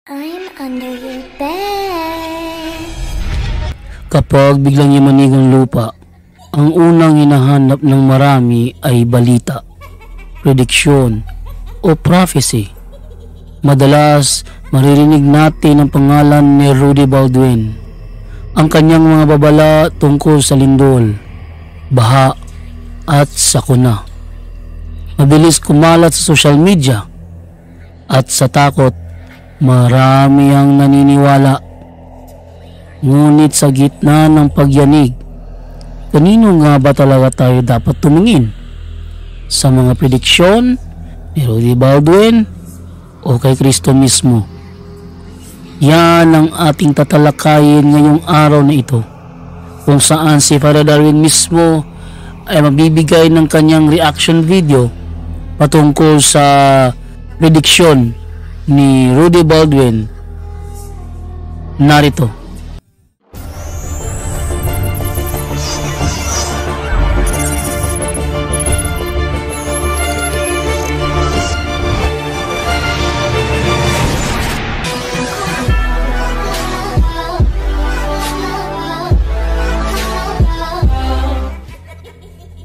I'm under your bed. Kapag biglang yimanig ang lupa, ang unang hinahanap ng marami ay balita, prediksyon o prophecy. Madalas maririnig natin ang pangalan ni Rudy Baldwin, ang kanyang mga babala tungkol sa lindol, baha at sakuna. Mabilis kumalat sa social media at sa takot marami ang naniniwala. Ngunit sa gitna ng pagyanig, kanino nga ba talaga tayo dapat tumingin? Sa mga prediksyon ni Rudy Baldwin o kay Kristo mismo? Yan ang ating tatalakayin ngayong araw na ito, kung saan si Father Darwin mismo ay magbibigay ng kanyang reaction video patungkol sa prediksyon ni Rudy Baldwin. Narito.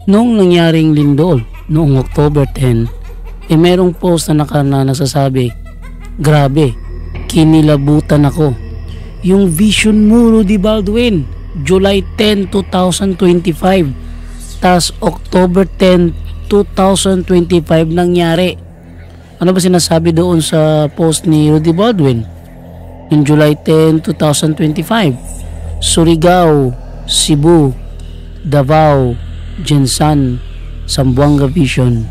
Noong nangyaring lindol noong October 10, merong post na nasasabi, "Grabe, kinilabutan ako. Yung vision mo, Rudy Baldwin, July 10, 2025. Tas October 10, 2025 nangyari." Ano ba sinasabi doon sa post ni Rudy Baldwin? Yung July 10, 2025, Surigao, Cebu, Davao, Jensan, Zamboanga Vision.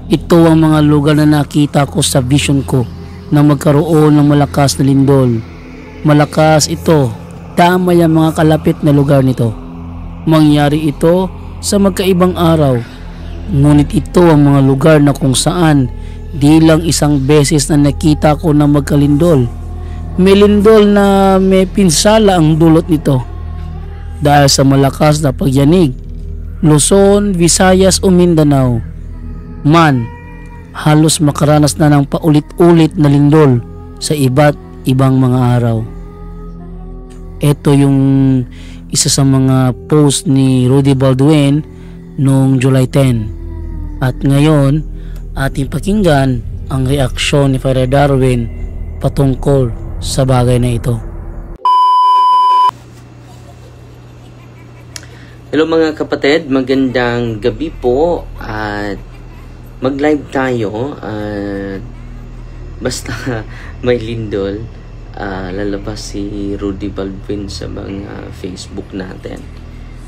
Ito ang mga lugar na nakita ko sa vision ko na magkaroon ng malakas na lindol. Malakas ito, damay ang mga kalapit na lugar nito. Mangyari ito sa magkaibang araw, ngunit ito ang mga lugar na kung saan di lang isang beses na nakita ko na magkalindol. May lindol na may pinsala ang dulot nito. Dahil sa malakas na pagyanig, Luzon, Visayas o Mindanao man, halos makaranas na ng paulit-ulit na lindol sa iba't ibang mga araw. Ito yung isa sa mga post ni Rudy Baldwin noong July 10. At ngayon, ating pakinggan ang reaksyon ni Father Darwin patungkol sa bagay na ito. Hello mga kapatid, magandang gabi po at mag-live tayo at basta may lindol, lalabas si Rudy Baldwin sa mga Facebook natin.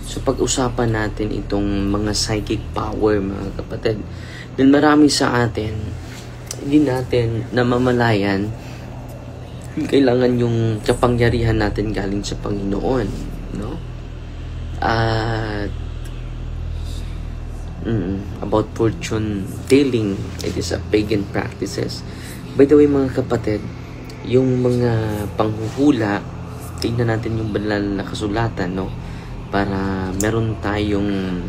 So pag-usapan natin itong mga psychic power mga kapatid. Dahil marami sa atin, hindi natin namamalayan, kailangan yung kapangyarihan natin galing sa Panginoon, no? At about fortune telling, it is a pagan practices. By the way mga kapatid, yung mga panghuhula, tingnan natin yung banal na kasulatan, no? Para meron tayong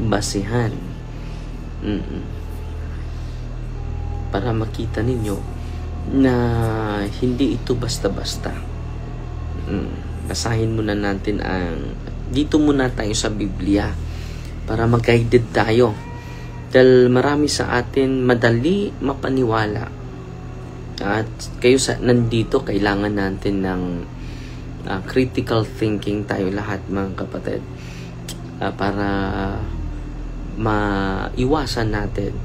basihan, para makita ninyo na hindi ito basta-basta. Basahin muna natin dito muna tayo sa Biblia para mag-guided tayo. Dahil marami sa atin madali mapaniwala. At kayo nandito, kailangan natin ng critical thinking tayo lahat mga kapatid. Para maiwasan natin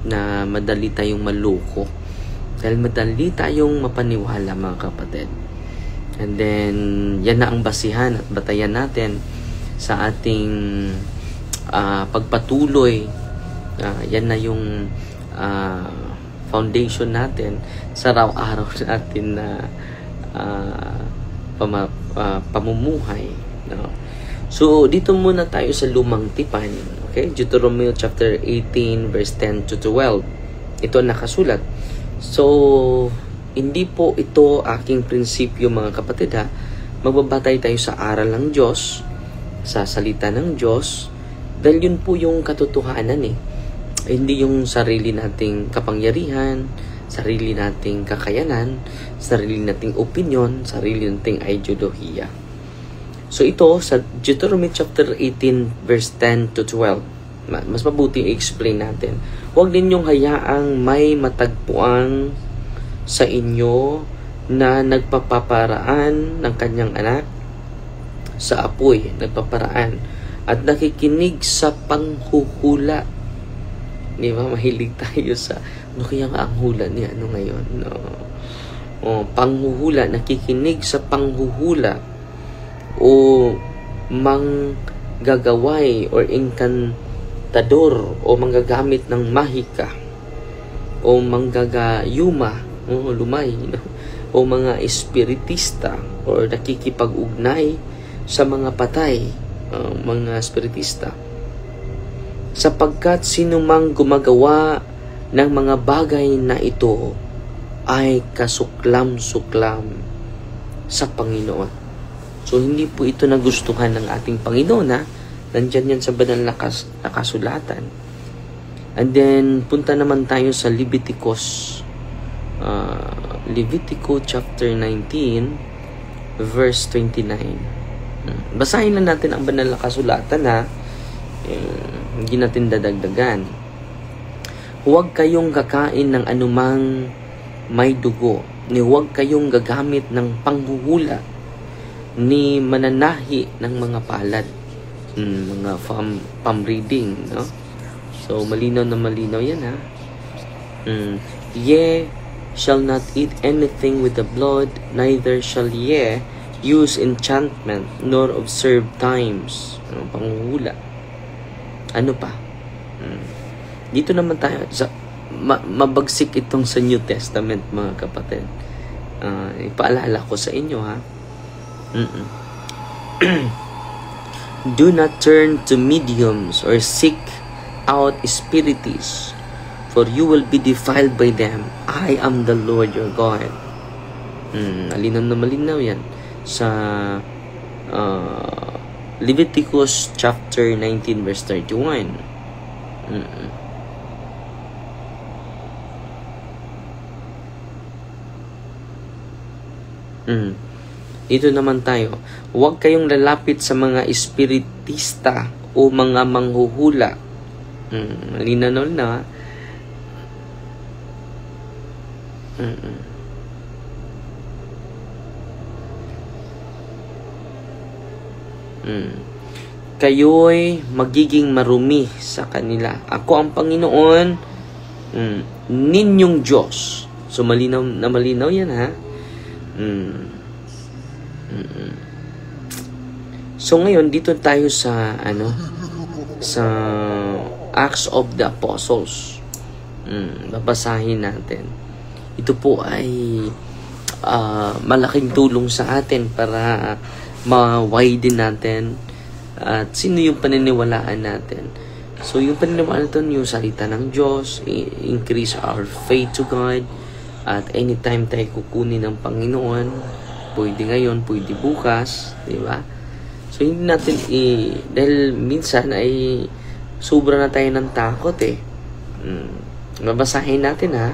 na madali tayong maloko. Dahil madali tayong mapaniwala mga kapatid. And then, yan na ang basihan at batayan natin sa ating pagpatuloy. Yan na yung foundation natin sa araw-araw natin na pamumuhay. No? So, dito muna tayo sa lumang tipan. Okay? Deuteronomy chapter 18 verse 10 to 12. Ito nakasulat. So, hindi po ito aking prinsipyo mga kapatid ha. Magbabatay tayo sa aral ng Diyos, sa salita ng Diyos, dahil yun po yung katotohanan eh. Hindi yung sarili nating kapangyarihan sarili nating kakayanan, sarili nating opinion, sarili nating ideolohiya. So ito, sa Deuteronomy chapter 18, verse 10 to 12, mas mabuti i-explain natin. Huwag ninyong hayaang may matagpuan sa inyo na nagpapaparaan ng kanyang anak sa apoy, nagpaparaan, at nakikinig sa panghuhula. Di ba? Mahilig tayo sa, ano kaya ang hula niya? Ano ngayon? No. Panghuhula, nakikinig sa panghuhula o manggagaway or inkantador o manggagamit ng mahika o manggagayuma o lumay, no? O mga espiritista or nakikipag-ugnay sa mga patay, mga espiritista, sapagkat sinumang gumagawa ng mga bagay na ito ay kasuklam-suklam sa Panginoon. So hindi po ito nagustuhan ng ating Panginoon, ha? Nandyan yan sa banal na kasulatan. And then punta naman tayo sa Leviticus chapter 19 verse 29. Basahin lang natin ang banal na kasulatan, ha. Hindi natin dadagdagan. Huwag kayong kakain ng anumang may dugo, ni huwag kayong gagamit ng panghuhula, ni mananahi ng mga palad, mga palm reading, no? So malinaw na malinaw yan, ha. Ye shall not eat anything with the blood, neither shall ye use enchantment, nor observe times. Panghuhula. Ano pa? Dito naman tayo sa mabagsik itong sa New Testament, mga kapatid. Ipaalala ko sa inyo, ha. Do not turn to mediums or seek out spiritists, for you will be defiled by them. I am the Lord your God. Malinaw na malinaw yan sa Leviticus chapter 19 verse 31. Ito naman tayo. Huwag kayong lalapit sa mga espiritista o mga manghuhula. Malinaw na. Kayo'y magiging marumi sa kanila. Ako ang Panginoon, ninyong Diyos. So malinaw na malinaw yan, ha. So ngayon dito tayo sa sa Acts of the Apostles. Babasahin natin. Ito po ay malaking tulong sa atin para ma-widen natin at sino yung paniniwalaan natin. So yung paniniwalaan natin, yung salita ng Diyos, increase our faith to God, at anytime tayo kukunin ng Panginoon, pwede ngayon, pwede bukas, di ba? So hindi natin dahil minsan ay sobra na tayo ng takot, babasahin natin, ha.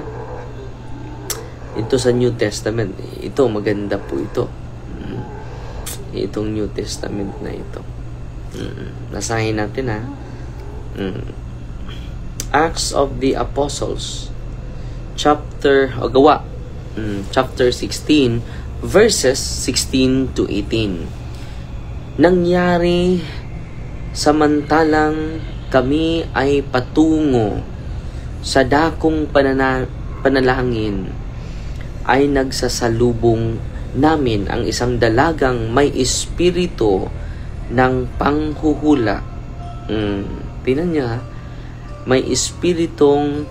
Ito sa New Testament, ito maganda po ito. Itong New Testament na ito. Basahin natin, ha. Acts of the Apostles chapter 16 verses 16 to 18. Nangyari samantalang kami ay patungo sa dakong panalangin, ay nagsasalubong namin ang isang dalagang may espiritu ng panghuhula. Tingnan niya, may espiritong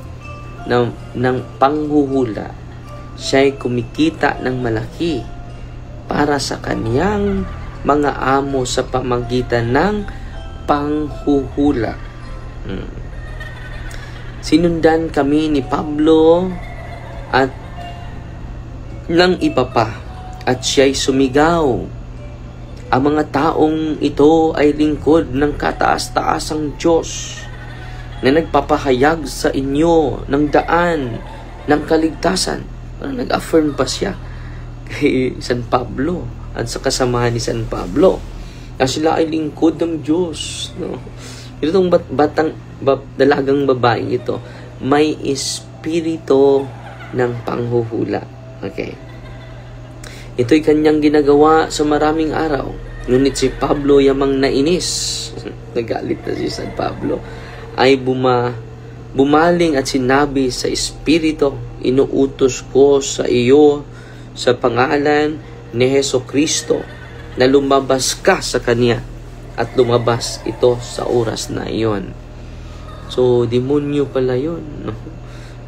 ng panghuhula. Siya'y kumikita ng malaki para sa kaniyang mga amo sa pamagitan ng panghuhula. Sinundan kami ni Pablo at ng iba pa, at siya'y sumigaw. Ang mga taong ito ay lingkod ng kataas-taasang Diyos na nagpapahayag sa inyo ng daan ng kaligtasan. Parang nag-affirm pa siya kay San Pablo at sa kasamahan ni San Pablo na sila ay lingkod ng Diyos. No? Itong dalagang babaeng ito, may espiritu ng panghuhula. Okay. Ito'y kanyang ginagawa sa maraming araw. Ngunit si Pablo yamang nainis, nagalit na si San Pablo, ay bumaling at sinabi sa espiritu, inuutos ko sa iyo sa pangalan ni Jesucristo na lumabas ka sa kanya, at lumabas ito sa oras na iyon. So, demonyo pala yun, no?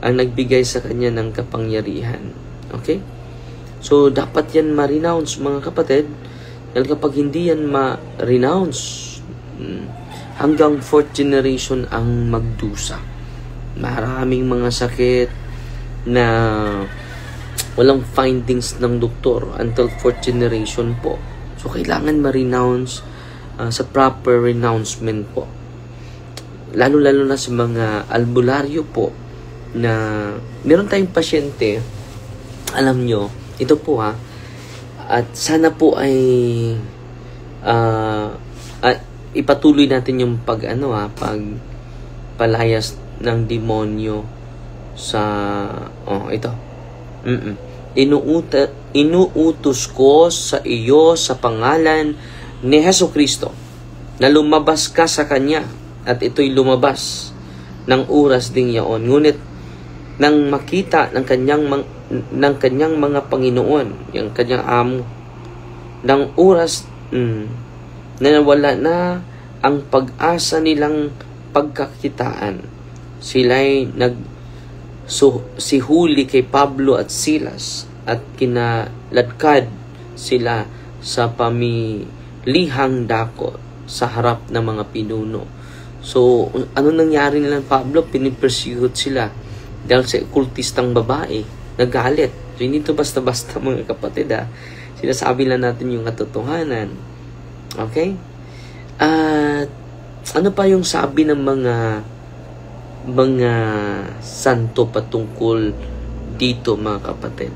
Ang nagbigay sa kanya ng kapangyarihan. Okay? So, dapat yan ma-renounce, mga kapatid. Dahil kapag hindi yan ma-renounce, hanggang 4th generation ang magdusa. Maraming mga sakit na walang findings ng doktor until 4th generation po. So, kailangan ma-renounce sa proper renouncement po. Lalo-lalo na sa mga albularyo po na meron tayong pasyente, alam nyo, ito po at sana po ay ipatuloy natin yung pagpalayas ng demonyo sa ito. Inuutos ko sa iyo sa pangalan ni Jesucristo na lumabas ka sa kanya, at ito'y lumabas ng oras ding yaon. Ngunit nang makita ng kanyang mga Panginoon, yung kanyang amo, ng oras na nawala na ang pag-asa nilang pagkakitaan, sila'y sihuli kay Pablo at Silas at kinaladkad sila sa pamilihang dako sa harap ng mga pinuno. So, ano nangyari nila Pablo? Pinipersecute sila dahil sa kultistang babae. Nagalit. So, hindi ito basta-basta, mga kapatid. Sinasabi lang natin yung katotohanan. Okay? At ano pa yung sabi ng mga santo patungkol dito, mga kapatid?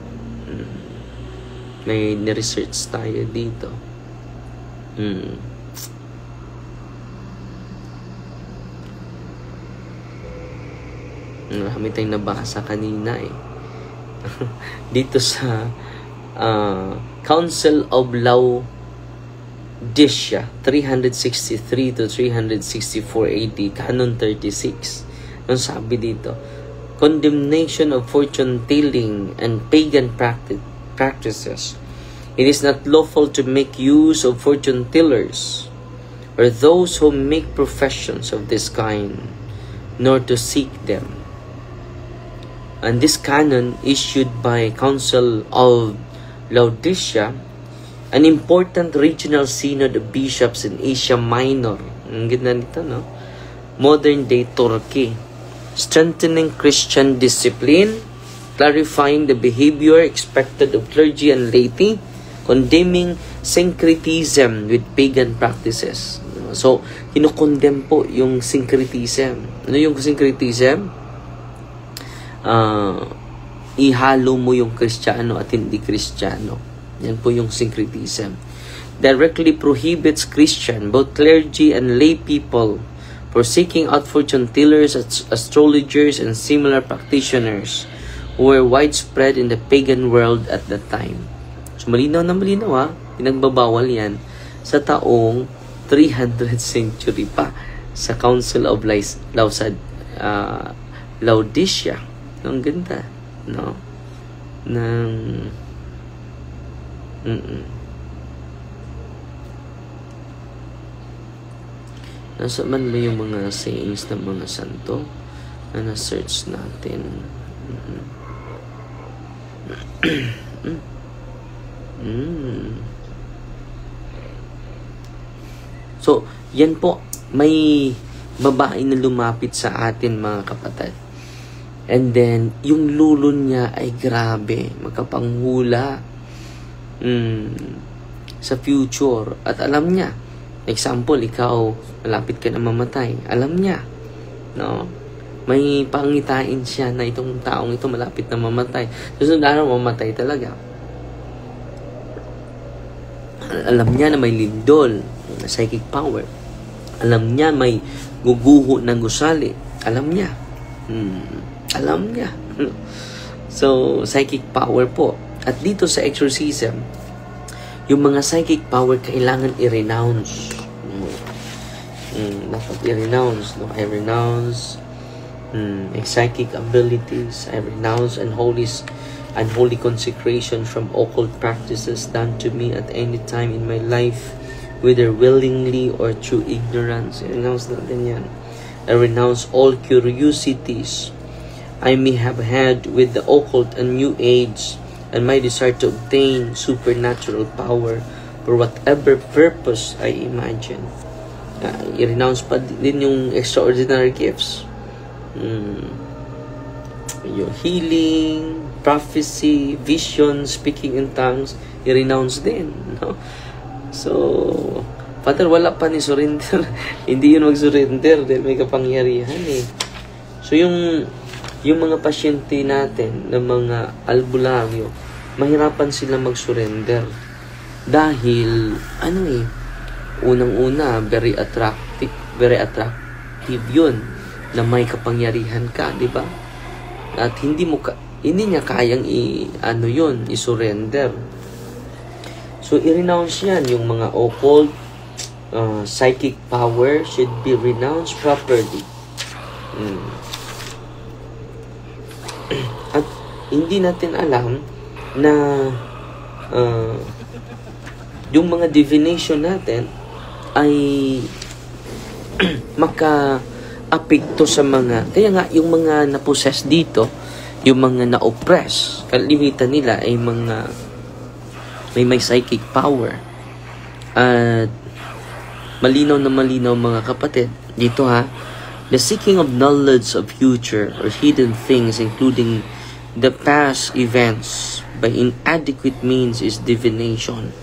May ni-research tayo dito. Marami tayong nabasa kanina dito sa Council of Laodicea 363 to 364 AD, Canon 36. Ang sabi dito, condemnation of fortune telling and pagan practices. It is not lawful to make use of fortune tellers or those who make professions of this kind, nor to seek them. And this canon, issued by Council of Laodicea, an important regional synod of bishops in Asia Minor, ang ganda nito, no? Modern-day Turkey, strengthening Christian discipline, clarifying the behavior expected of clergy and laity, condemning syncretism with pagan practices. So, kinukondem po yung syncretism. Ano yung syncretism? Ihalo mo yung Kristiyano at hindi Kristiyano. Yan po yung syncretism. Directly prohibits Christian, both clergy and lay people, for seeking out fortune tellers, astrologers, and similar practitioners who were widespread in the pagan world at that time. So, malinaw na malinaw pinagbabawal yan sa taong 300th century pa sa Council of Laodicea. Ang ganda, no? Nasa man ba yung mga sayings ng mga santo na na-search natin? So, yan po, may babae na lumapit sa atin, mga kapatid. And then, yung lulon niya ay grabe, makapanghula sa future. At alam niya, example, ikaw, malapit ka na mamatay. Alam niya, no? may pangitain siya na itong taong ito malapit na mamatay. Susunod araw, mamatay talaga. Alam niya na may lindol, psychic power. Alam niya may guguho ng gusali. Alam niya. Alam niya. So, psychic power po. At dito sa exorcism, yung mga psychic power kailangan i-renounce. Dapat i-renounce. No? I renounce psychic abilities. I renounce unholy consecration from occult practices done to me at any time in my life, whether willingly or through ignorance. I-renounce natin yan. I renounce all curiosities I may have had with the occult and New Age, and my desire to obtain supernatural power for whatever purpose I imagine. I-renounce pa din yung extraordinary gifts. Yung healing, prophecy, vision, speaking in tongues, i-renounce din. No? So, Father, wala pa ni surrender. Hindi yun mag-surrender dahil may kapangyarihan eh. So, yung mga pasyente natin ng mga albularyo, mahirapan sila mag-surrender. Dahil, unang-una, very attractive yun na may kapangyarihan ka, di ba? At hindi niya kayang i-surrender. So, i-renounce yan. Yung mga occult, psychic power should be renounced properly. At hindi natin alam na yung mga divination natin ay maka-apekto sa mga, kaya nga yung mga na-possess dito, yung mga na-oppress, kalimitan nila ay may psychic power. At malinaw mga kapatid dito the seeking of knowledge of future or hidden things, including the past events by inadequate means, is divination.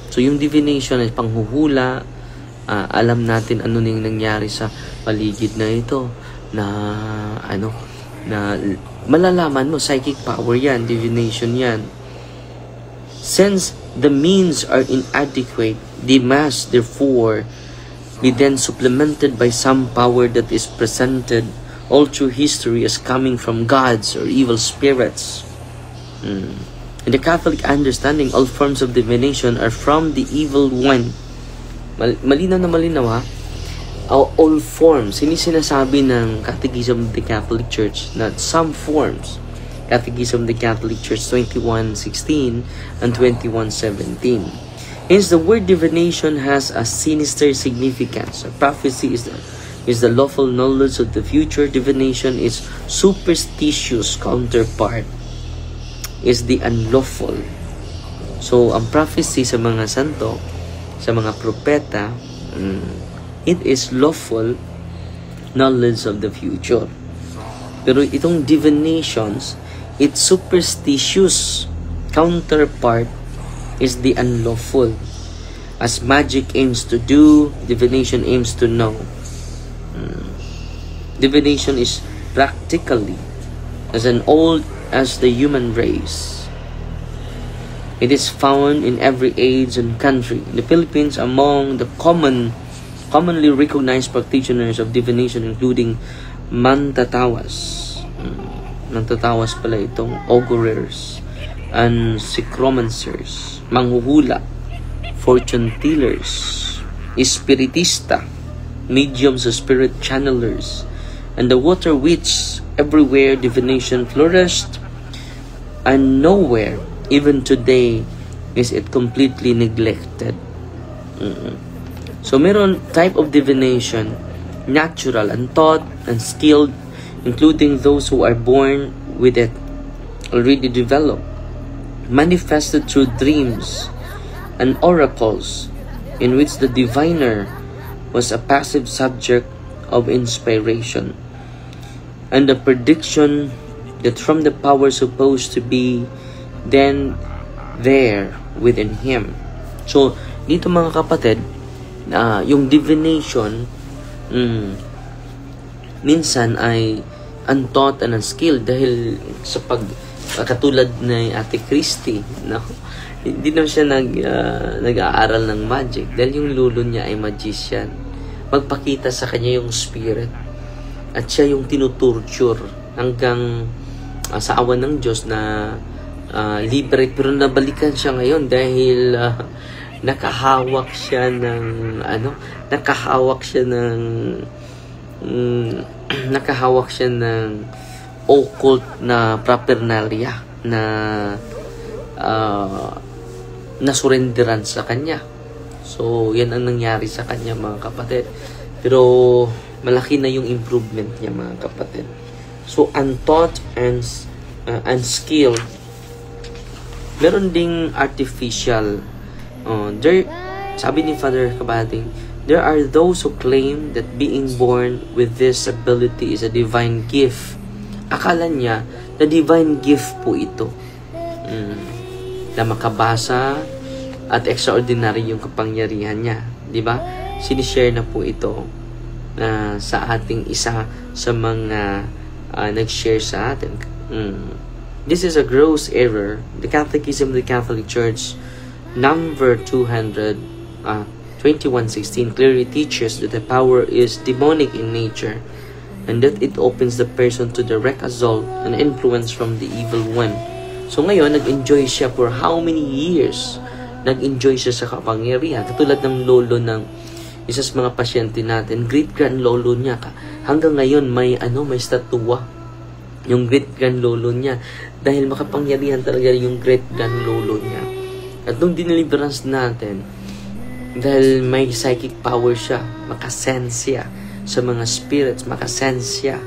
So yung divination ay panghuhula. Alam natin ano nang nangyari sa paligid na ito, na malalaman mo, psychic power yan, divination yan. Since the means are inadequate, they must therefore be then supplemented by some power that is presented all through history as coming from gods or evil spirits. In the Catholic understanding, all forms of divination are from the evil one. Malinaw na malinaw all forms. Hindi sinasabi ng Catechism of the Catholic Church na some forms. Catechism of the Catholic Church 21:16 and 21:17. Hence, the word divination has a sinister significance. A prophecy is the lawful knowledge of the future. Divination is superstitious counterpart is the unlawful. So, ang prophecy sa mga santo, sa mga propeta, it is lawful knowledge of the future. Pero itong divinations, its superstitious counterpart is the unlawful. As magic aims to do, divination aims to know. Divination is practically as old as the human race. It is found in every age and country. In the Philippines, among the commonly recognized practitioners of divination, including mantatawas. Mantatawas pala itong augurers and necromancers, manghuhula, fortune tellers, espiritista, mediums of spirit channelers, and the water witch. Everywhere divination flourished, and nowhere, even today, is it completely neglected. So meron type of divination, natural, untaught, and skilled, including those who are born with it, already developed, manifested through dreams and oracles, in which the diviner was a passive subject of inspiration, and the prediction that from the power supposed to be then there within him. So, dito mga kapatid, yung divination, minsan ay untaught and unskilled dahil sa katulad ni Ate Christy, no? Hindi naman siya nag-aaral ng magic dahil yung lolo niya ay magician. Magpakita sa kanya yung spirit at siya yung tinutorture hanggang sa awan ng Diyos na libre, pero nabalikan siya ngayon dahil nakahawak siya ng occult na paraphernalia na nasurenderan sa kanya. So yan ang nangyari sa kanya, mga kapatid, pero malaki na yung improvement niya, mga kapatid. So untaught and unskilled. Meron ding artificial. Sabi ni Father Kabating, there are those who claim that being born with this ability is a divine gift. Akala niya na divine gift po ito. Na makabasa at extraordinary yung kapangyarihan niya. Diba? Sinishare na po ito sa ating isa sa mga nag-share sa atin. This is a gross error. The Catechism of the Catholic Church, number 2116, clearly teaches that the power is demonic in nature and that it opens the person to direct assault and influence from the evil one. So ngayon, nag-enjoy siya for how many years? Nag-enjoy siya sa kapangyarihan. Katulad ng lolo ng isa sa mga pasyente natin, great-grand lolo niya. Hanggang ngayon, may statua. Yung great-grand lolo niya. Dahil makapangyarihan talaga yung great-grand lolo niya. At nung dineliverance natin, dahil may psychic power siya, makasense siya sa mga spirits, makasense siya.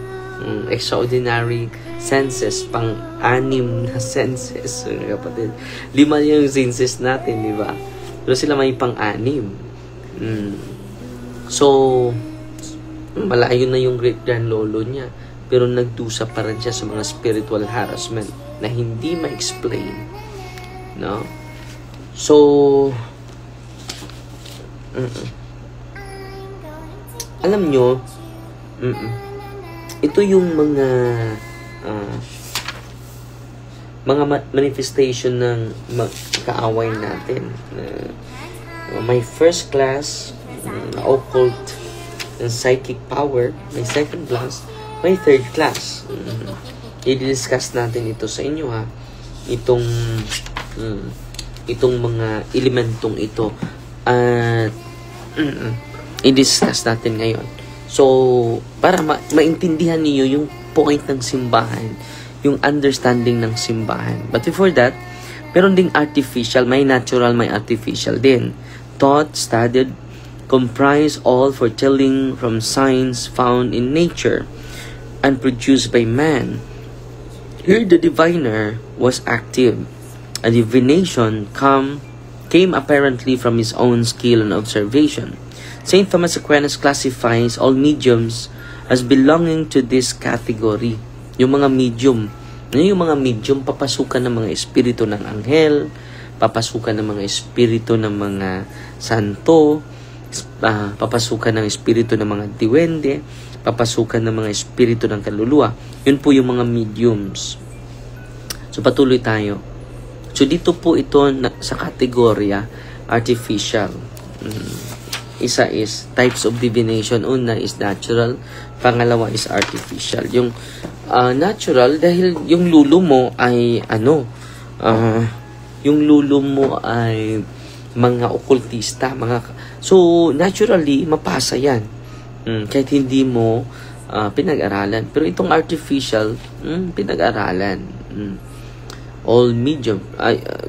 Extraordinary senses, pang-anim na senses, kapatid. 5 yung senses natin, di ba? Pero sila may pang-anim. So, malayo na yung great-grand lolo niya, pero nagdusa pa rin siya sa mga spiritual harassment na hindi ma-explain. No? So, alam nyo, ito yung mga manifestation ng kaaway natin. May first class occult and psychic power, may second class, may third class. I-discuss natin ito sa inyo, ha. Itong mga elementong ito at i-discuss natin ngayon. So, para maintindihan niyo yung point ng simbahan, yung understanding ng simbahan. But before that, meron ding artificial, may natural, may artificial din. Taught, studied, comprise all foretelling from signs found in nature and produced by man. Here the diviner was active. A divination came apparently from his own skill and observation. St. Thomas Aquinas classifies all mediums as belonging to this category. Yung mga medium. Yung mga medium, papasukan ng mga espiritu ng anghel, papasukan ng mga espiritu ng mga santo, papasukan ng espiritu ng mga diwende, papasukan ng mga espiritu ng kaluluwa. Yun po yung mga mediums. So, patuloy tayo. So, dito po ito sa kategorya artificial. Isa is types of divination. Una is natural. Pangalawa is artificial. Yung natural, dahil yung lulo mo ay mga okultista. So, naturally, mapasa yan. Kahit hindi mo pinag-aralan. Pero itong artificial, pinag-aralan. All medium,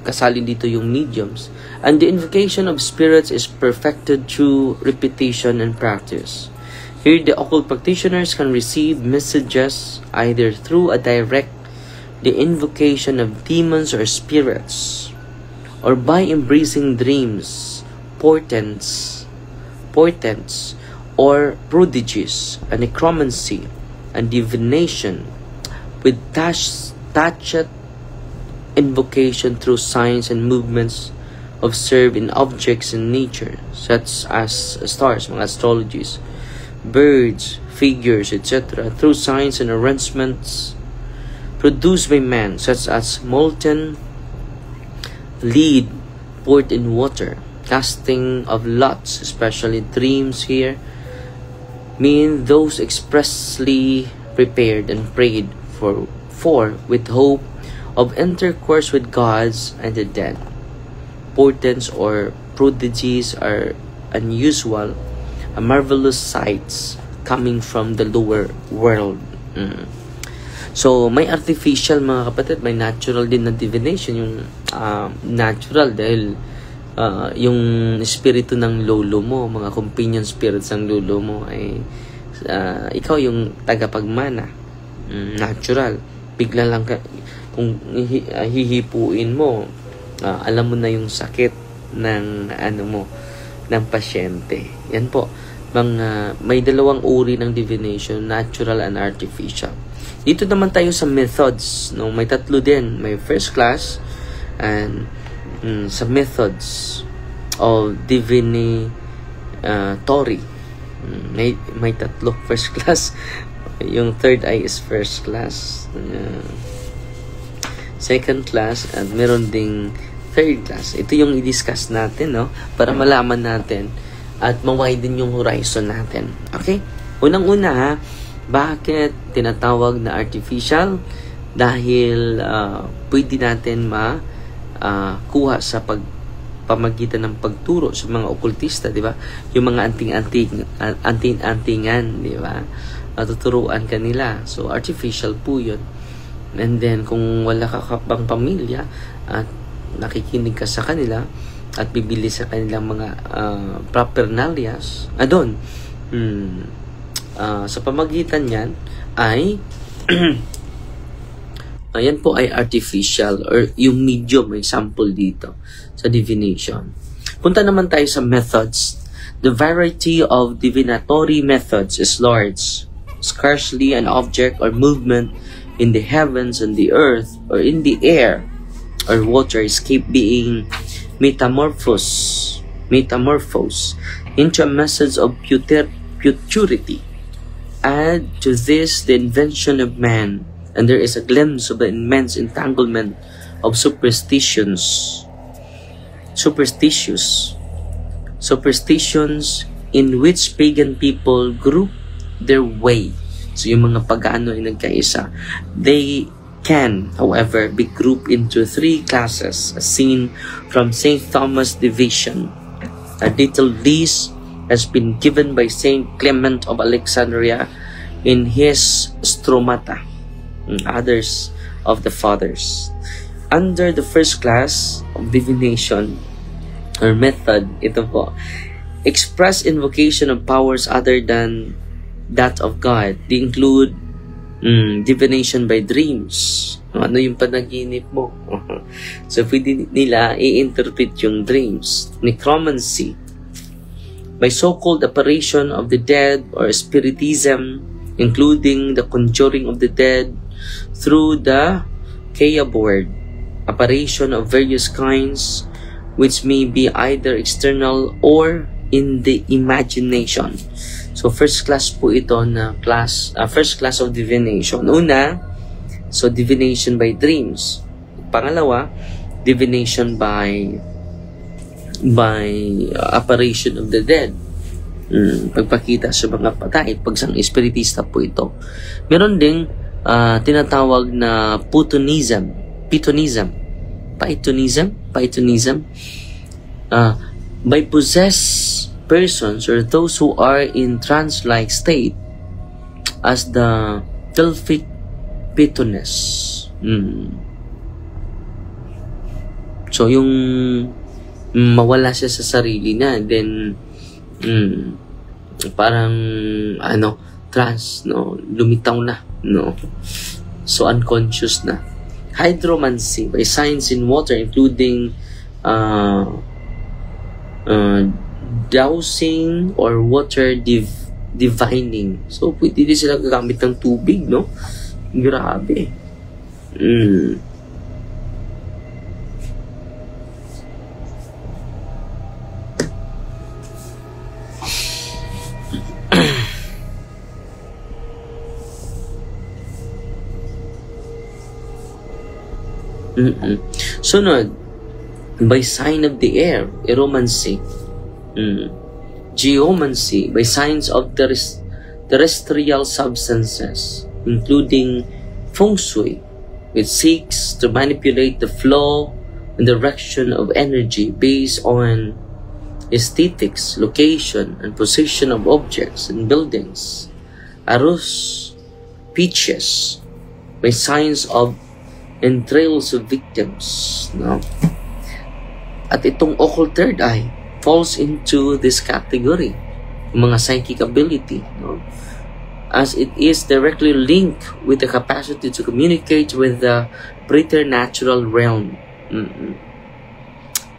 kasali dito yung mediums. And the invocation of spirits is perfected through repetition and practice. Here, the occult practitioners can receive messages either through the invocation of demons or spirits, or by embracing dreams, portents, or prodigies, and necromancy, and divination, with touched invocation through signs and movements observed in objects in nature, such as stars, mga astrologies, birds, figures, etc., through signs and arrangements produced by man, such as molten lead poured in water, casting of lots, especially dreams here, mean those expressly prepared and prayed for with hope of intercourse with gods and the dead. Portents or prodigies are unusual, marvelous sights coming from the lower world. So, may artificial mga kapatid, may natural din na divination. Yung natural dahil yung espiritu ng lolo mo, mga companion spirits ng lolo mo ay ikaw yung tagapagmana. Natural. Bigla lang kung hihipuin mo, alam mo na yung sakit ng ng pasyente. Yan po. May dalawang uri ng divination, natural and artificial. Dito naman tayo sa methods, no? May tatlo din, may first class and sa methods of divinatory. May tatlo, first class. Yung third eye is first class. Second class at meron ding third class. Ito yung i-discuss natin, no? Para malaman natin at ma-widen yung horizon natin. Okay? Unang-una ha, bakit tinatawag na artificial? Dahil pwede natin kuha sa pamagitan ng pagturo sa mga okultista, di ba? Yung mga anting-antingan, di ba? Tuturuan kanila. So, artificial po yun. And then, kung wala ka pang pamilya at nakikinig ka sa kanila at bibili sa kanilang mga propernalias, sa pamagitan yan ay ayan po ay artificial or yung medium, example dito sa divination. Punta naman tayo sa methods. The variety of divinatory methods is large. Scarcely an object or movement in the heavens and the earth or in the air or water escape being metamorphosed into a message of futurity. Add to this the invention of man, and there is a glimpse of the immense entanglement of superstitions in which pagan people group their way. So yung mga pagano ay nagkaisa. They can, however, be grouped into three classes, as seen from St. Thomas' division. A detailed list has been given by St. Clement of Alexandria in his Stromata, and others of the fathers. Under the first class of divination or method, ito po, express invocation of powers other than that of God. They include divination by dreams. Ano yung panaginip mo? So, pwede nila i-interpret yung dreams. Necromancy, by so-called apparition of the dead or spiritism, including the conjuring of the dead through the Kaya board, apparition of various kinds, which may be either external or in the imagination. So, first class po ito na first class of divination. Una, so divination by dreams. Pangalawa, divination by apparition of the dead. Pagpakita sa mga patay, pagsang espiritista po ito. Meron ding tinatawag na Pythonism. By possessed persons or those who are in trance-like state as the Delphic Pythoness. So, yung mawala siya sa sarili na, then parang trance, no, lumitaw na, no, so unconscious na. Hydromancy, by signs in water, including dowsing or water divining. So, pwede din sila gagamit ng tubig, no? Grabe. Sunod, by sign of the air, eromancy. Geomancy, by signs of terrestrial substances, including feng shui, which seeks to manipulate the flow and direction of energy based on aesthetics, location, and position of objects and buildings. Arus, pitches, by signs of entrails of victims. No? At itong occult third eye falls into this category, mga psychic ability, no? As it is directly linked with the capacity to communicate with the preternatural realm,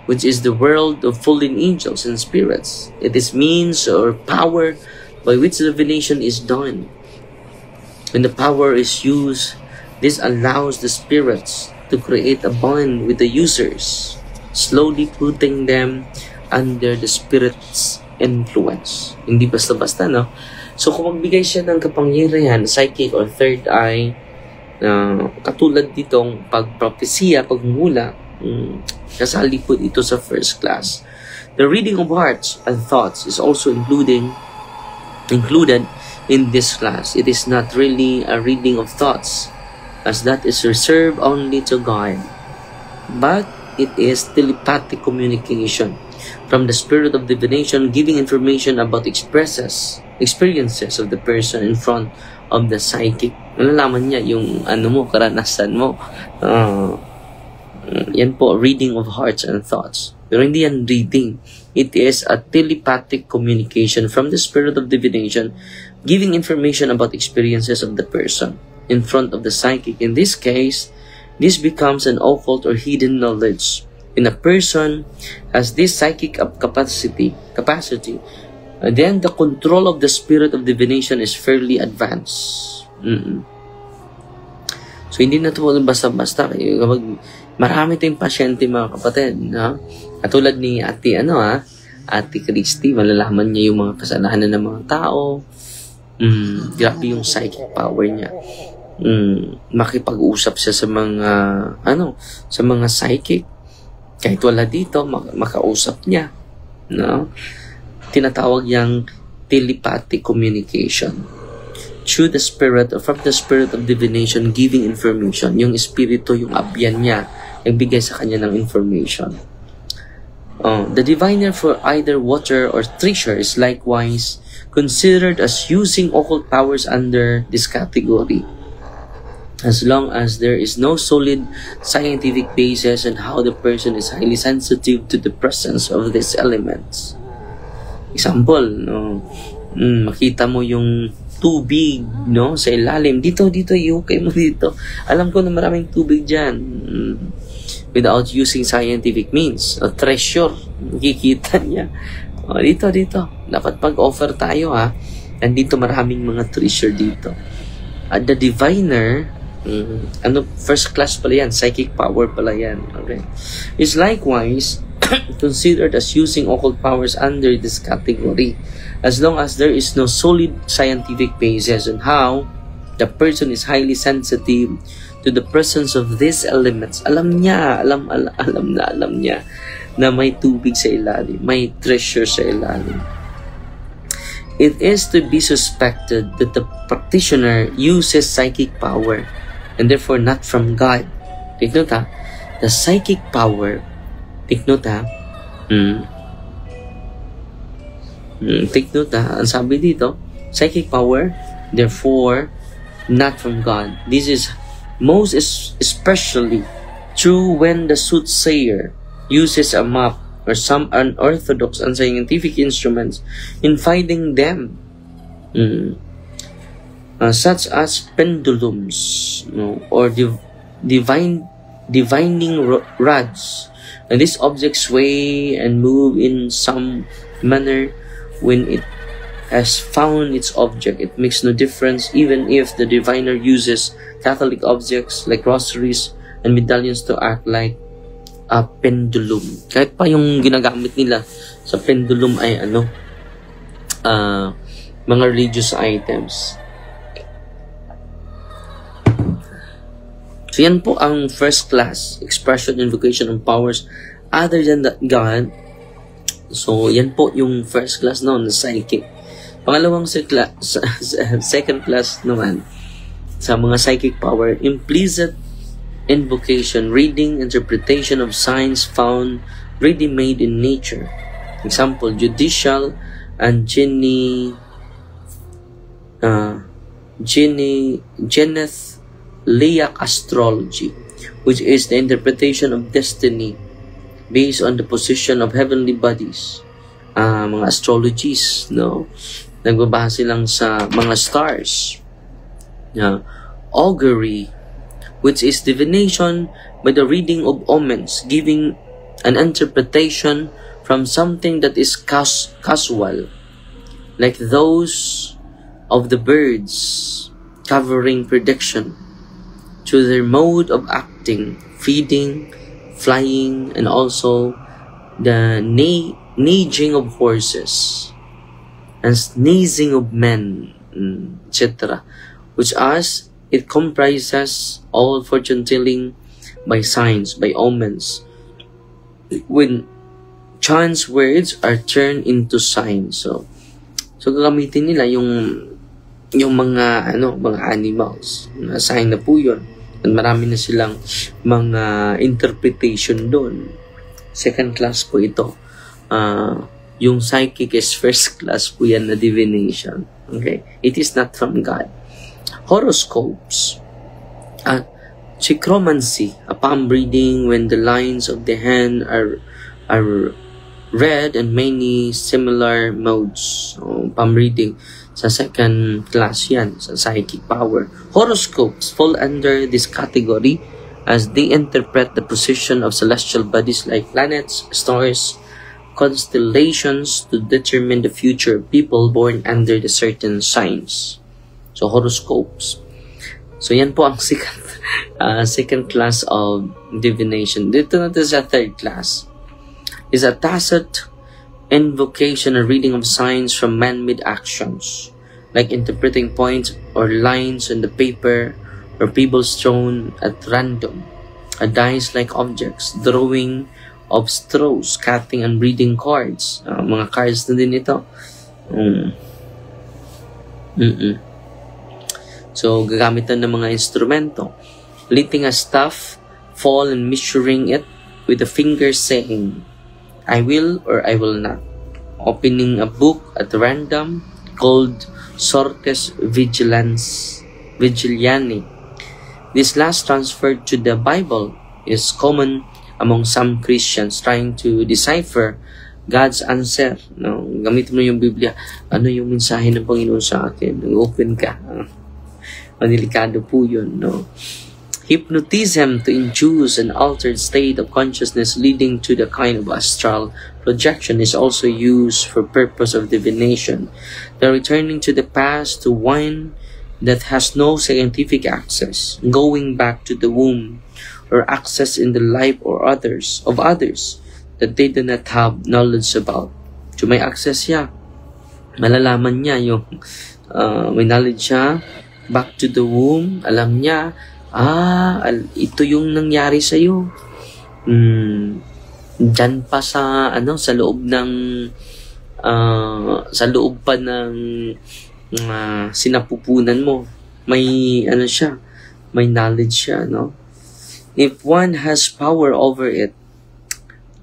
which is the world of fallen angels and spirits. It is means or power by which divination is done. When the power is used, this allows the spirits to create a bond with the users, slowly putting them under the spirit's influence. Hindi basta-basta, no? So, kung magbigay siya ng kapangyarihan, psychic or third eye, katulad ditong pagpropesya, pagmula, kasali po ito sa first class. The reading of hearts and thoughts is also included in this class. It is not really a reading of thoughts, as that is reserved only to God, but it is telepathic communication from the spirit of divination, giving information about experiences of the person in front of the psychic. Nalalaman niya yung karanasan mo. Yan po, reading of hearts and thoughts. Pero hindi yan reading. It is a telepathic communication from the spirit of divination, giving information about experiences of the person in front of the psychic. In this case, this becomes an occult or hidden knowledge. When a person has this psychic capacity, then the control of the spirit of divination is fairly advanced. So, hindi na ito basta-basta. Marami tayong pasyente, mga kapatid. No? Katulad ni Ate Christy, malalaman niya yung mga kasalanan ng mga tao. Grabe yung psychic power niya. Makipag-usap siya sa mga psychic. Kahit wala dito, makausap niya. No? Tinatawag yang telepathic communication. Through the spirit, or from the spirit of divination, giving information. Yung espiritu, yung abyan niya, nagbigay sa kanya ng information. The diviner for either water or treasure is likewise considered as using occult powers under this category, as long as there is no solid scientific basis on how the person is highly sensitive to the presence of these elements. Example, no? Makita mo yung tubig, no, sa ilalim. Dito, ihukay mo dito. Alam ko na maraming tubig dyan. Without using scientific means. O treasure, makikita niya. O, dito. Dapat pag-offer tayo, ha. Nandito maraming mga treasure dito. At the diviner, first class pala yan, psychic power pala yan. Okay. Is likewise considered as using occult powers under this category, as long as there is no solid scientific basis on how the person is highly sensitive to the presence of these elements. Alam niya na may tubig sa ilalim, may treasure sa ilalim. It is to be suspected that the practitioner uses psychic power and therefore not from God. Take note, ha? The psychic power, take note, ha? Take note, ha? Ang sabi dito, psychic power, therefore not from God. This is most especially true when the soothsayer uses a map or some unorthodox and scientific instruments in finding them, such as pendulums, or divining rods. And these objects sway and move in some manner when it has found its object. It makes no difference even if the diviner uses Catholic objects like rosaries and medallions to act like a pendulum. Kahit pa yung ginagamit nila sa pendulum ay mga religious items. So yan po ang first class, expression, invocation of powers other than that God. So yan po yung first class noon, na psychic. Pangalawang second class naman sa mga psychic power, implicit invocation, reading, interpretation of signs found ready-made in nature. Example, judicial and genethliac astrology, which is the interpretation of destiny based on the position of heavenly bodies. Mga astrologies, no? Nagbabase lang sa mga stars. Augury, which is divination by the reading of omens, giving an interpretation from something that is casual, like those of the birds, covering prediction to their mode of acting, feeding, flying, and also the neighing of horses and sneezing of men, etc., which as it comprises all fortune telling by signs, by omens, when chance words are turned into signs. So gagamitin nila yung mga mga animals na sign na po yun, at marami na silang mga interpretation doon. Second class po ito. Yung psychic is first class po yan na divination. Okay? It is not from God. Horoscopes. Chichromancy, a palm reading when the lines of the hand are read and many similar modes. So, palm reading sa second class yan, sa psychic power. Horoscopes fall under this category as they interpret the position of celestial bodies like planets, stars, constellations to determine the future of people born under the certain signs. So, horoscopes. So, yan po ang second class of divination. Dito natin sa third class is a tacit invocation or reading of signs from man-made actions, like interpreting points or lines on the paper or pebbles thrown at random, dice-like objects, drawing of straws, cutting and reading cards. Mga cards na din ito. So, gagamit na ng mga instrumento. Lifting a staff, fall and measuring it with the finger saying, I will or I will not. Opening a book at random called Sortes Vigiliani. This last transferred to the Bible is common among some Christians trying to decipher God's answer. No, gamit mo yung Biblia. Ano yung mensahe ng Panginoon sa akin? Nag-open ka. Manilikado po yun, no? Hypnotism to induce an altered state of consciousness leading to the kind of astral projection is also used for purpose of divination. The returning to the past to one that has no scientific access, going back to the womb, or access in the life or others that they do not have knowledge about. So may access siya. Malalaman niya yung may knowledge siya. Back to the womb, alam niya, ito yung nangyari sa iyo. Diyan pa sa sa loob ng sinapupunan mo. May siya, may knowledge siya, no? If one has power over it,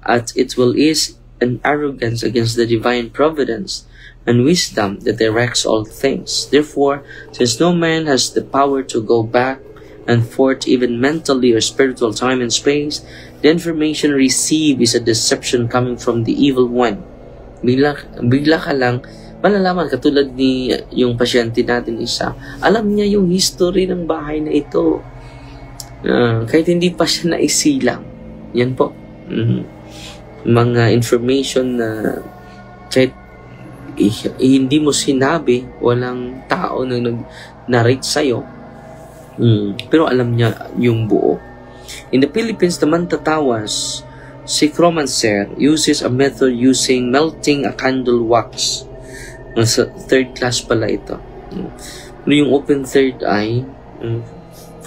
at its will is an arrogance against the divine providence and wisdom that directs all things. Therefore, since no man has the power to go back and forth even mentally or spiritual time and space, the information received is a deception coming from the evil one. Bigla ka lang, malalaman, katulad ni yung pasyente natin isa, alam niya yung history ng bahay na ito. Kahit hindi pa siya naisilang. Yan po. Mga information na kahit hindi mo sinabi, walang tao na nag-narrate sa'yo, pero alam niya yung buo. In the Philippines, the Mantatawas, Chichromancer uses a method using melting a candle wax. Sa third class pala ito. Yung open third eye,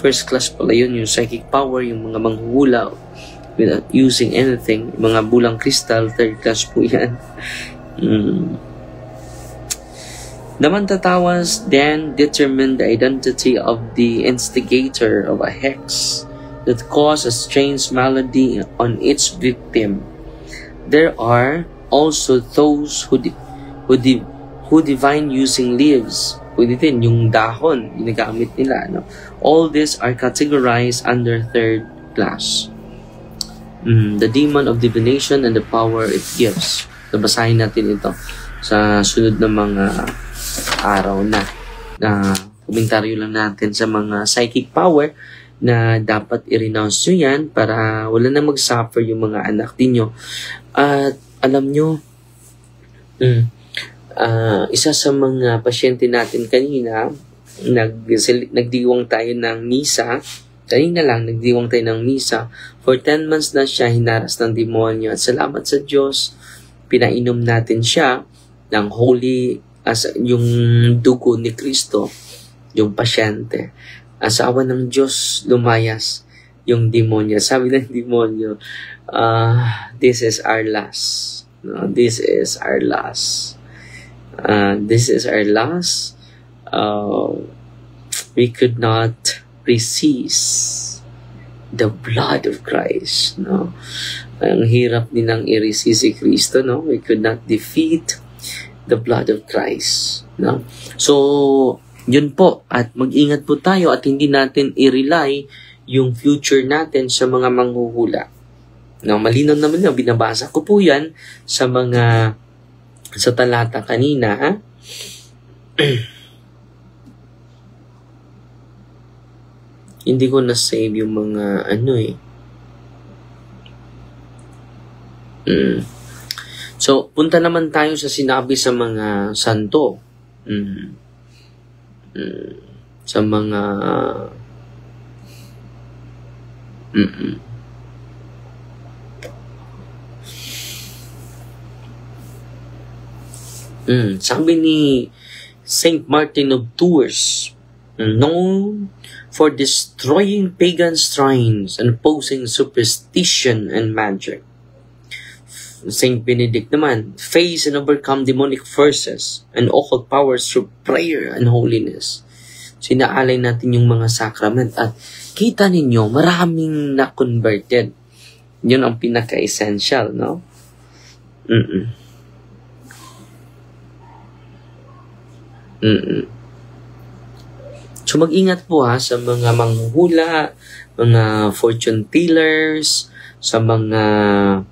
First class pala yun, yung psychic power, yung mga manghuhula without using anything. Yung mga bulang crystal, third class po yan. The Mantatawas then determined the identity of the instigator of a hex that caused a strange malady on its victim. There are also those who divine using leaves. Pwede din yung dahon, ginagamit nila. No? All these are categorized under third class. The demon of divination and the power it gives. Nabasahin natin ito sa sunod na mga araw na komentaryo lang natin sa mga psychic power na dapat i-renounce nyo yan para wala na mag-suffer yung mga anak ninyo. At alam nyo, isa sa mga pasyente natin kanina, nagdiwang tayo ng misa. Kanina lang, nagdiwang tayo ng misa. For 10 months na siya hinaras ng demonyo. At salamat sa Diyos, pinainom natin siya ng holy, yung dugo ni Kristo, yung pasyente. Sa awa ng Diyos, lumayas yung demonyo. Sabi ng demonyo, this is our last. No, this is our last. This is our last. We could not resist the blood of Christ. No? Ang hirap din ng i-resist si Kristo. No? We could not defeat the blood of Christ. No? So, yun po. At mag-ingat po tayo at hindi natin i-rely yung future natin sa mga manghuhula. No? Malinaw naman yun. Binabasa ko po yan sa talata kanina. Ha? Hindi ko na-save yung mga So, punta naman tayo sa sinabi sa mga santo. Sa mga sabi ni Saint Martin of Tours, known for destroying pagan shrines and opposing superstition and magic. Saint Benedict naman, face and overcome demonic forces and occult powers through prayer and holiness. Sinaalay natin yung mga sacrament at kita ninyo, maraming na-converted. Yun ang pinaka-essential, no? So mag-ingat po sa mga manghuhula, mga fortune tellers, sa lahat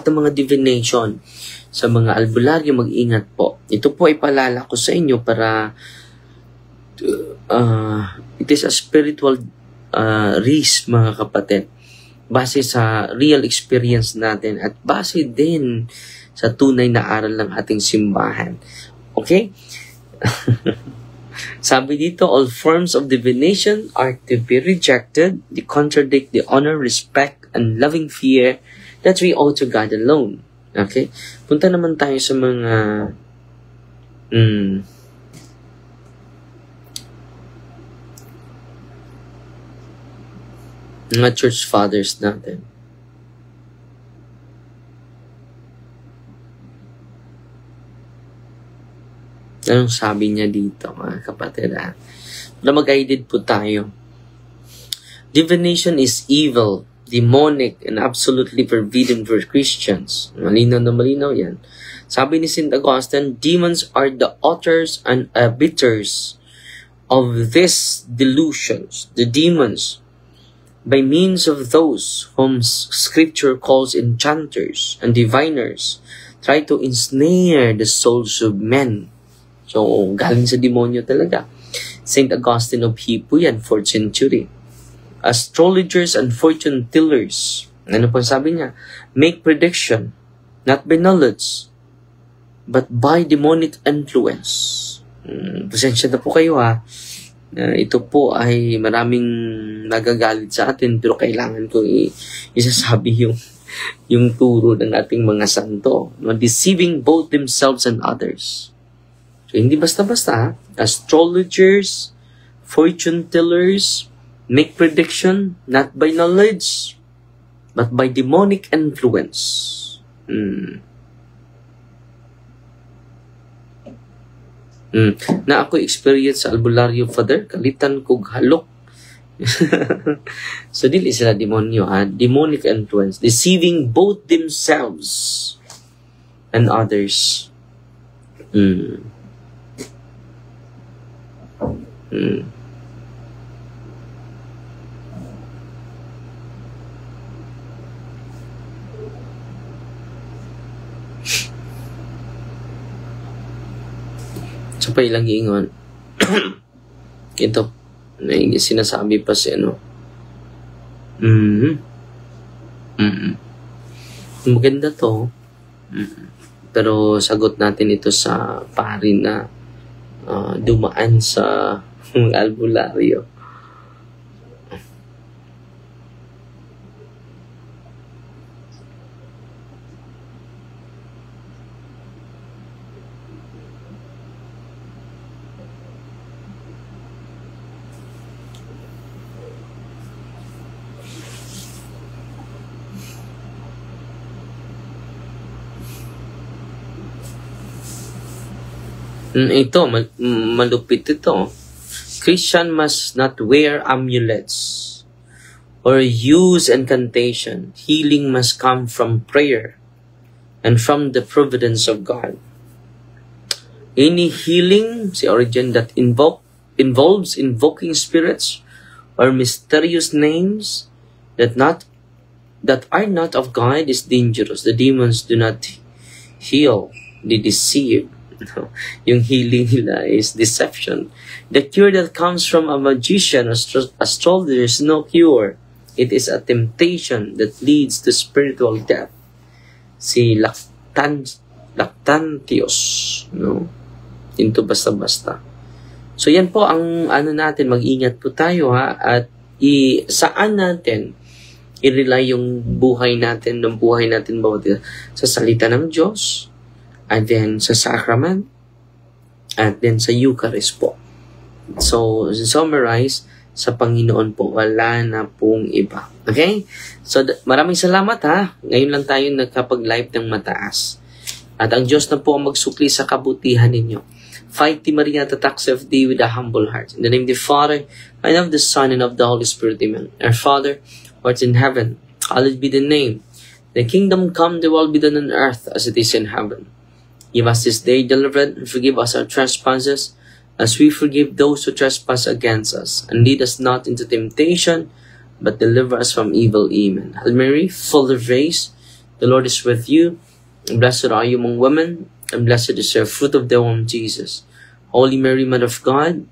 ng mga divination, sa mga albularyo, mag-ingat po. Ito po ay paalala ko sa inyo para it is a spiritual risk, mga kapatid. Base sa real experience natin at base din sa tunay na aral ng ating simbahan. Okay? Sabi dito, all forms of divination are to be rejected. They contradict the honor, respect, and loving fear that we owe to God alone. Okay? Punta naman tayo sa mga mga church fathers natin. Anong sabi niya dito, mga kapatid? Na mag-guided po tayo. Divination is evil, demonic, and absolutely forbidden for Christians. Malinaw na malinaw yan. Sabi ni St. Augustine, demons are the authors and arbiters of these delusions. The demons, by means of those whom Scripture calls enchanters and diviners, try to ensnare the souls of men. So, galing sa demonyo talaga. St. Augustine of Hippo yan, 4th century. Astrologers and fortune tellers. Ano po sabi niya? Make prediction, not by knowledge, but by demonic influence. Pasensya na po kayo ito po ay maraming nagagalit sa atin, pero kailangan ko isasabi yung turo ng ating mga santo. Deceiving both themselves and others. So, hindi basta-basta ha. Astrologers, fortune tellers, make prediction not by knowledge, but by demonic influence. Na ako experience sa albularyo, Father, kalitan kog halok. So, dili sila demonyo, ha? Demonic influence, deceiving both themselves and others. So, pa ilang ingon. Ito, may sinasabi pa si ano. Maganda to. Pero sagot natin ito sa pari na dumaan sa albularyo. Ito, malupit ito. Christian must not wear amulets or use incantation. Healing must come from prayer and from the providence of God. Any healing, si Origen, that involves invoking spirits or mysterious names that are not of God is dangerous. The demons do not heal, they deceive. Yung healing nila is deception. The cure that comes from a magician or astrologer is no cure. It is a temptation that leads to spiritual death. Si Lactantius, no? Into basta-basta. So yan po ang ano natin, mag-ingat po tayo ha, at saan natin i-rely yung buhay natin bawat sa salita ng Diyos, and then sa sacrament, and then sa Eucharist po. So, summarize, sa Panginoon po, wala na pong iba. Okay? So, maraming salamat ha. Ngayon lang tayo nagkapag-live ng mataas. At ang Diyos na po ang magsukli sa kabutihan ninyo. Fight Ti Maria, tatakse of thee with a humble heart. In the name of the Father, and of the Son, and of the Holy Spirit. Amen. Our Father, who art in heaven, hallowed be the name. The kingdom come, the will be done on earth as it is in heaven. Give us this day deliverance, and forgive us our trespasses, as we forgive those who trespass against us. And lead us not into temptation, but deliver us from evil. Amen. Hail Mary, full of grace, the Lord is with you. And blessed are you among women, and blessed is the fruit of the womb, Jesus. Holy Mary, Mother of God,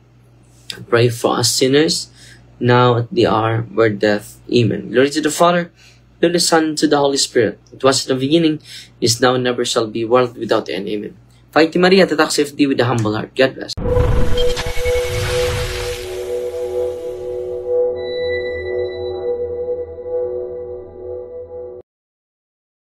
pray for us sinners, now at the hour of our death. Amen. Glory to the Father, to the Son, to the Holy Spirit. It was in the beginning, is now, and never shall be, world without end. Amen. Fight Ti Maria, tatakse of thee with a humble heart. God bless.